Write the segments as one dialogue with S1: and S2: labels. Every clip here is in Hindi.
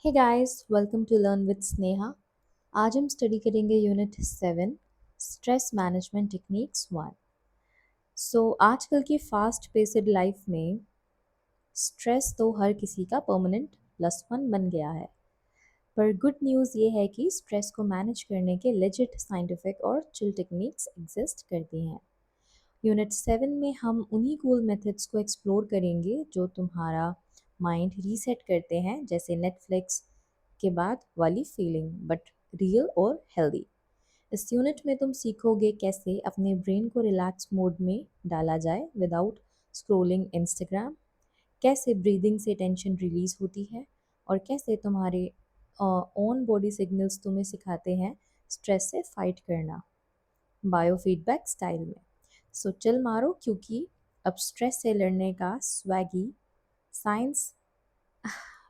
S1: Hey guys, welcome to Learn with Sneha. आज हम स्टडी करेंगे यूनिट 7 स्ट्रेस मैनेजमेंट टेक्निक्स 1। आजकल की फास्ट पेस्ड लाइफ में स्ट्रेस तो हर किसी का परमानेंट प्लस वन बन गया है। पर गुड न्यूज़ ये है कि स्ट्रेस को मैनेज करने के लेजिट साइंटिफिक और चिल टेक्निक्स एग्जिस्ट करती हैं। यूनिट 7 में हम उन्हीं कूल मेथड्स को एक्सप्लोर करेंगे जो तुम्हारा माइंड रीसेट करते हैं, जैसे नेटफ्लिक्स के बाद वाली फीलिंग, बट रियल और हेल्दी। इस यूनिट में तुम सीखोगे कैसे अपने ब्रेन को रिलैक्स मोड में डाला जाए विदाउट स्क्रोलिंग इंस्टाग्राम, कैसे ब्रीदिंग से टेंशन रिलीज होती है, और कैसे तुम्हारे ओन बॉडी सिग्नल्स तुम्हें सिखाते हैं स्ट्रेस से फाइट करना बायोफीडबैक स्टाइल में। चिल मारो, क्योंकि अब स्ट्रेस से लड़ने का स्वैगी साइंस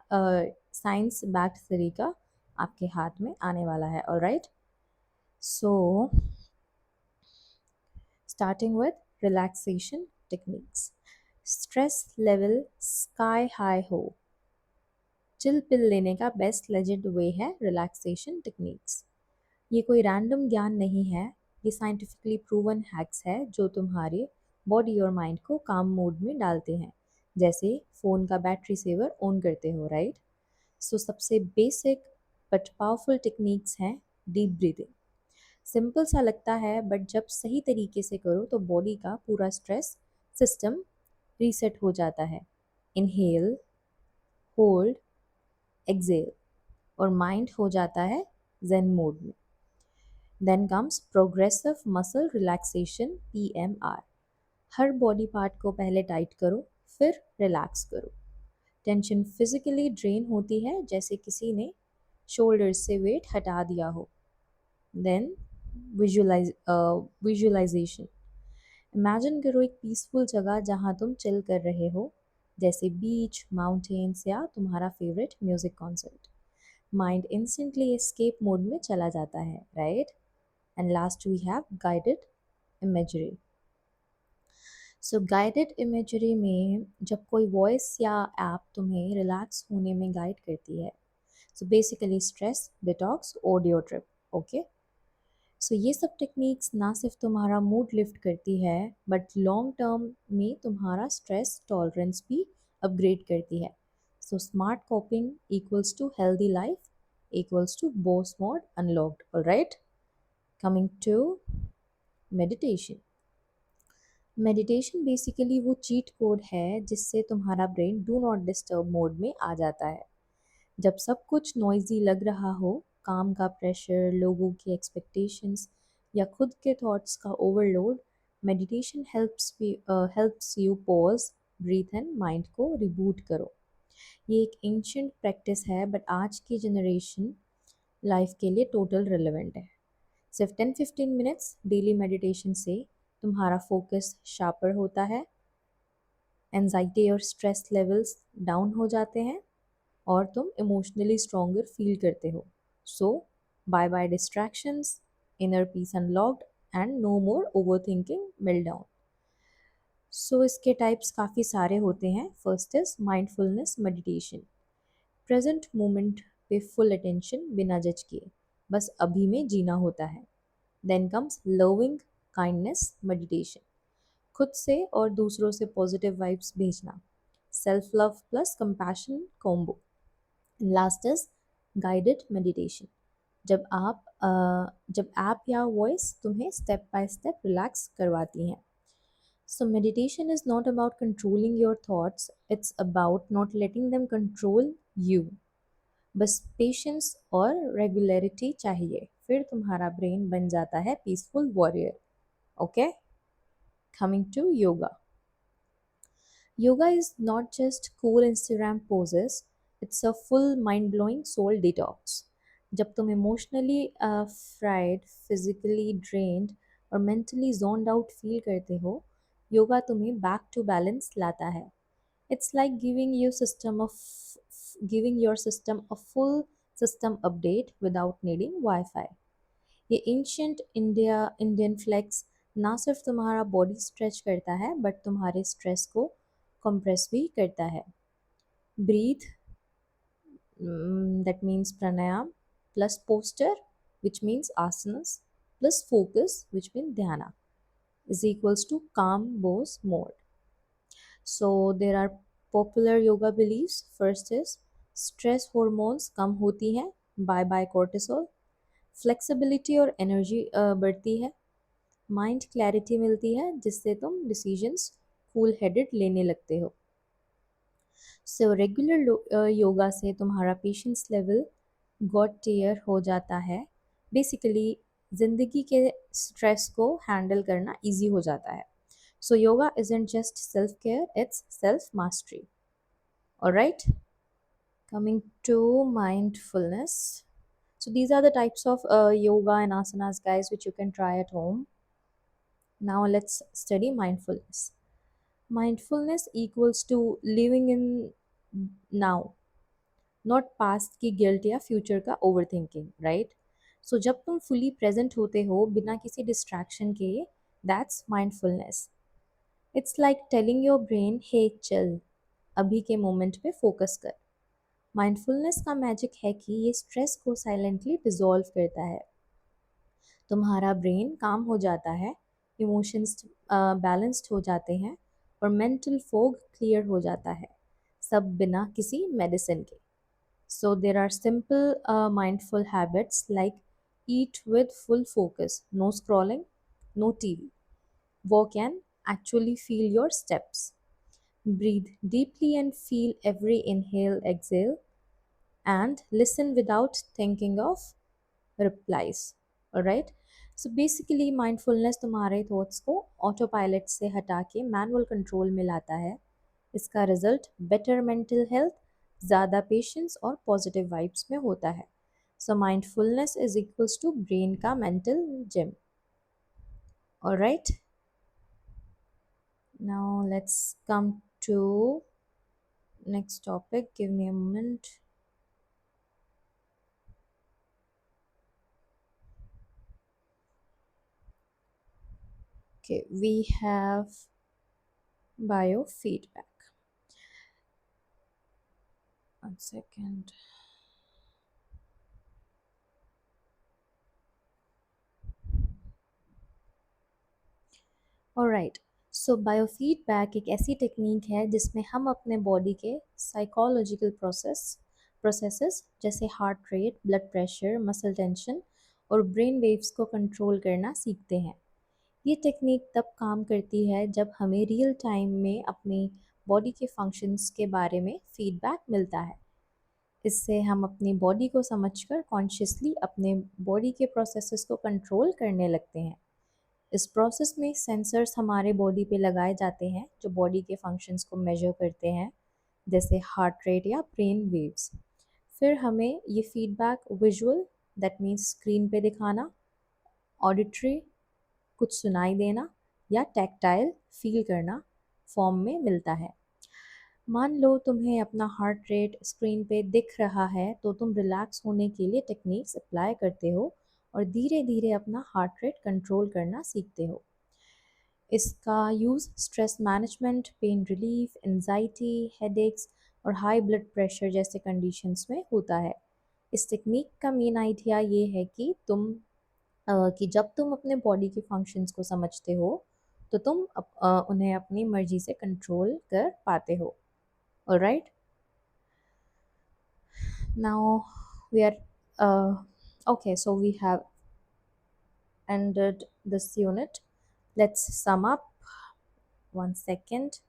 S1: साइंस बैक्ड तरीका आपके हाथ में आने वाला है। Alright, so starting with relaxation techniques. Stress level sky high हो, चिल पिल लेने का बेस्ट लेजेंड वे है रिलैक्सेशन टेक्निक्स। ये कोई रैंडम ज्ञान नहीं है, ये साइंटिफिकली प्रूवन हैक्स है जो तुम्हारे बॉडी और माइंड को काम मोड में डालते हैं, जैसे फ़ोन का बैटरी सेवर ऑन करते हो, राइट। सबसे बेसिक बट पावरफुल टेक्निक्स हैं डीप ब्रीदिंग। सिंपल सा लगता है, बट जब सही तरीके से करो तो बॉडी का पूरा स्ट्रेस सिस्टम रीसेट हो जाता है। इनहेल, होल्ड, एक्सेल, और माइंड हो जाता है जेन मोड में। Then comes progressive muscle relaxation PMR। हर बॉडी पार्ट को पहले टाइट करो, फिर रिलैक्स करो। टेंशन फिजिकली ड्रेन होती है, जैसे किसी ने शोल्डर्स से वेट हटा दिया हो। Then visualisation. इमेजिन करो एक पीसफुल जगह जहाँ तुम चिल कर रहे हो, जैसे बीच, माउंटेन्स, या तुम्हारा favourite music concert. Mind instantly escape mode में चला जाता है, right. And last we have guided imagery. Guided imagery में जब कोई वॉइस या ऐप तुम्हें रिलैक्स होने में गाइड करती है, basically stress detox audio trip. Okay, ये सब टेक्निक्स ना सिर्फ तुम्हारा मूड लिफ्ट करती है, बट लॉन्ग टर्म में तुम्हारा स्ट्रेस टॉलरेंस भी अपग्रेड करती है। Smart coping equals to healthy life equals to boss mode unlocked. Alright, coming to meditation. Meditation basically वो चीट कोड है जिससे तुम्हारा brain do not disturb mode में आ जाता है। जब सब कुछ नॉइजी लग रहा हो, काम का प्रेशर, लोगों की एक्सपेक्टेशंस, या खुद के थॉट्स का overload, meditation helps you pause, breathe and mind को रिबूट करो। ये एक एंशियंट प्रैक्टिस है, बट आज की जनरेशन लाइफ के लिए टोटल रिलेवेंट है। सिर्फ 10-15 मिनट्स डेली मेडिटेशन से तुम्हारा फोकस शार्पर होता है, एंजाइटी और स्ट्रेस लेवल्स डाउन हो जाते हैं, और तुम इमोशनली स्ट्रोंगर फील करते हो। So bye bye distractions, inner peace unlocked, and no more over thinking meltdown. इसके टाइप्स काफ़ी सारे होते हैं। First is mindfulness meditation. Present moment पे फुल अटेंशन बिना जज किए, बस अभी में जीना होता है। Then comes loving kindness meditation. खुद से और दूसरों से पॉजिटिव वाइब्स भेजना, self love plus compassion combo. Last is guided meditation. जब ऐप या वॉइस तुम्हें स्टेप बाय स्टेप रिलैक्स करवाती हैं। Meditation is not about controlling your thoughts, it's about not letting them control you. बस पेशेंस और रेगुलरिटी चाहिए, फिर तुम्हारा ब्रेन बन जाता है peaceful warrior. Okay, coming to yoga. Yoga is not just cool Instagram poses, it's a full mind blowing soul detox. जब तुम इमोशनली फ्राइड, फिजिकली ड्रेन्ड और मेंटली zoned आउट फील करते हो, योगा तुम्हें बैक टू बैलेंस लाता है। It's like giving your system a full system update without needing WiFi. ये एंशियंट इंडियन फ्लेक्स ना सिर्फ तुम्हारा बॉडी स्ट्रेच करता है, बट तुम्हारे स्ट्रेस को कंप्रेस भी करता है। Breathe, that means pranayam, plus posture, which means asanas, plus focus, which means dhyana, is equals to calm pose mode. So there are popular yoga beliefs. First is stress hormones कम होती हैं, बाय बाय cortisol, फ्लेक्सिबिलिटी और एनर्जी बढ़ती है, माइंड क्लैरिटी मिलती है जिससे तुम डिसीजंस कूल हेडेड लेने लगते हो. सो रेगुलर योगा से तुम्हारा पेशेंस लेवल गॉड टियर हो जाता है. बेसिकली ज़िंदगी के स्ट्रेस को हैंडल करना इजी हो जाता है. सो yoga isn't just self care, it's self mastery. All right, coming to mindfulness. So these are the types of yoga and asanas, guys, which you can try at home. Now let's study mindfulness. Mindfulness equals to living in now, not past की गिल्ट या फ्यूचर का ओवर थिंकिंग, राइट. सो जब तुम फुली प्रेजेंट होते हो बिना किसी डिस्ट्रैक्शन के, that's mindfulness. It's like telling your brain hey चल, अभी के मोमेंट पे फोकस कर. माइंडफुलनेस का मैजिक है कि ये स्ट्रेस को साइलेंटली डिसॉल्व करता है. तुम्हारा ब्रेन काम हो जाता है, इमोशंस बैलेंस्ड हो जाते हैं और मेंटल फोग क्लियर हो जाता है, सब बिना किसी मेडिसिन के. So there are simple mindful habits like eat with full focus, no scrolling, no TV. Walk and actually feel your steps. Breathe deeply and feel every inhale, exhale, and listen without thinking of replies. Alright? So basically mindfulness तुम्हारे थॉट्स को ऑटो पायलट से हटा के मैनुअल कंट्रोल में लाता है. इसका रिजल्ट बेटर मेंटल हेल्थ, ज़्यादा पेशेंस और पॉजिटिव वाइब्स में होता है. So mindfulness is equals to brain का mental gym. Alright, now let's come to next topic. Give me a moment. Okay, we have biofeedback. One second. Alright, so biofeedback एक ऐसी टेक्निक है जिसमें हम अपने बॉडी के साइकोलॉजिकल प्रोसेसेस जैसे heart rate, blood pressure, muscle tension और ब्रेन वेव्स को कंट्रोल करना सीखते हैं. ये टेक्निक तब काम करती है जब हमें रियल टाइम में अपनी बॉडी के फंक्शंस के बारे में फीडबैक मिलता है. इससे हम अपनी बॉडी को समझकर कॉन्शियसली अपने बॉडी के प्रोसेसेस को कंट्रोल करने लगते हैं. इस प्रोसेस में सेंसर्स हमारे बॉडी पे लगाए जाते हैं जो बॉडी के फंक्शंस को मेजर करते हैं, जैसे हार्ट रेट या ब्रेन वेव्स. फिर हमें ये feedback visual, that means screen पे दिखाना, ऑडिटरी, कुछ सुनाई देना, या टैक्टाइल, फील करना फॉर्म में मिलता है. मान लो तुम्हें अपना हार्ट रेट स्क्रीन पे दिख रहा है तो तुम रिलैक्स होने के लिए टेक्निक्स अप्लाई करते हो और धीरे धीरे अपना हार्ट रेट कंट्रोल करना सीखते हो. इसका use stress management, pain relief, anxiety, headaches और हाई ब्लड प्रेशर जैसे कंडीशंस में होता है. इस टेक्निक का मेन आइडिया ये है कि कि जब तुम अपने बॉडी के फंक्शंस को समझते हो तो तुम उन्हें अपनी मर्जी से कंट्रोल कर पाते हो. Alright, now we are okay, so we have ended this unit. Let's sum up. One second.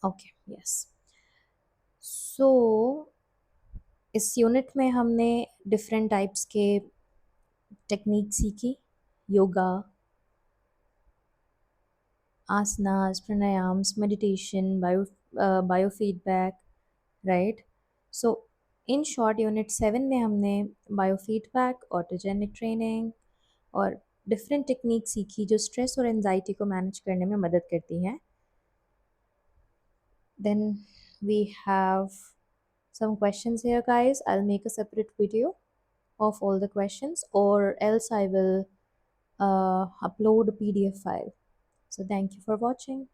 S1: Okay, yes. So इस यूनिट में हमने डिफरेंट टाइप्स के टेक्निक सीखी. Yoga, asanas, pranayams, meditation, biofeedback, right. So in short unit 7 में हमने बायोफीडबैक, ऑटोजेनिक ट्रेनिंग और डिफरेंट टेक्निक सीखी जो स्ट्रेस और एंजाइटी को मैनेज करने में मदद करती हैं. Then we have some questions here, guys. I'll make a separate video of all the questions, or else I will upload a PDF file. So thank you for watching.